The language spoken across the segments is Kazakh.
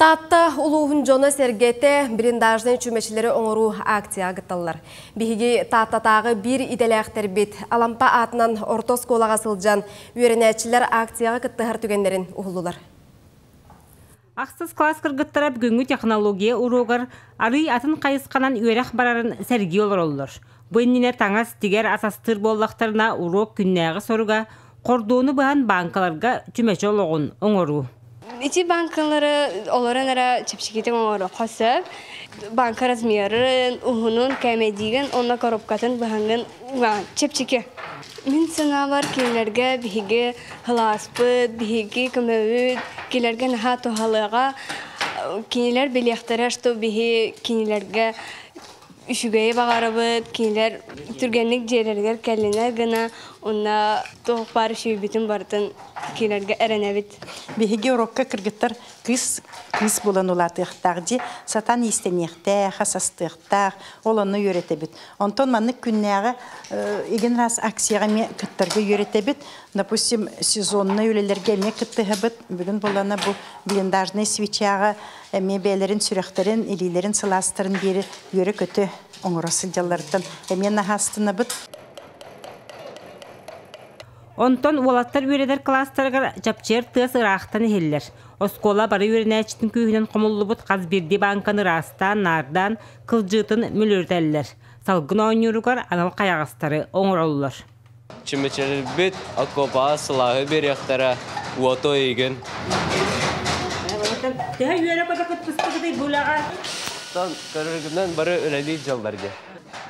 Tatta uluğun jona sergete blindajdan çümeçileri oңору akция gıttallar. Bihiги tattatağı bir idelekter bit. Alampa atынан ortos kolağa sılcan ürenetçiler akciyaga gıttahar tügenlerin uhulular. Ақсыз класс кыргыттара бүгүнгү технология уругар арый атын кайысканан үйрек барарын серги олор. Бу эннине таңас тигер асастыр боллактарына урок күннәгы соруга кордоону баан банкаларга чүмечи ологун оңору. İçi bankaları olaran ara çepşikete oңору қосып, банка размерын, ухунун, кәмедигин, онна коробкатын бахангын чепчике. Мен сынавар кейлерге биһиге хыласпыт, биһиге көмөбүт, кейлерге наха тохалыга, кейлер билектері что биһи кейлерге үшүгөйе багарабыт, кейлер түргенлик жерлергер кәлленер гына, онна тоқ бары шүйбітін бартын кейлерге әренебит. Биһиге урокка кыргыттар кыз болан улатыктагы сатан истенекте, хасастыктар, олонну үйрөтөбүт. Онтон манны күннәгы иген раз акцияга ме кыттарга үйрөтөбүт. Допустим, сезонны үлелерге ме кыттыгыбыт. Бүгүн болана бу блиндажный свечага мебелерин, сүрөктерин, илилерин сыластырын бери үйрө көтө оңоросыл жаллардан эмен нахастына быт. Онтон уолаттар үйредер класстарга жапчер тыас ырахтан эхеллер. Оскола бары үйренәчтин күйінен қомуллубут қазбирди банканы растан, нардан, кылжытын мүлөртәллер. Салгын ойнуругар анал қаяғастары оңыролулар. Чимечелер бит акопа сылағы беректері уото еген. Теһе үйренә көтө кытпыстыгыдай булаға. Тан көрігімнен бары өләді жалдарге.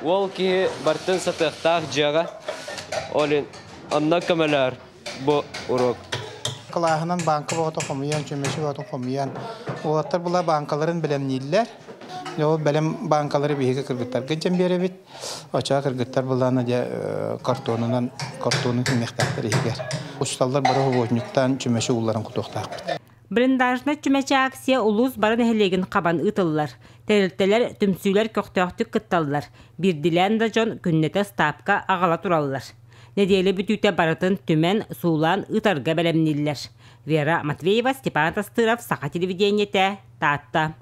Ол ки бартын сатықтақ жаға, олин анна көмелер бұ урок. Кылаһынан банка боғыты қомиян, чөмеші боғыты қомиян. Олаттар бұла банкаларын білемнейлер. Ол білем банкалары бейгі кіргіттар гëджен бере бит. Оча кіргіттар бұланы картонын кіммектақтар егер. Ұсталдар бары ғобожнықтан чөмеші ұлларын құтуқтақ. Блиндажна чүмечи акция улус барын эхелеген қабан ытыллар. Тәрілттелер түмсүйлер көқтөқтік кытталлар. Бірділен да жон күннеті стапка ағала тураллар. Неделі бүтүтэ барытын түмен суулан ытарга бәлемниллер. Вера Матвеева, Степан Тастыров, Саха телевидениете, Татта.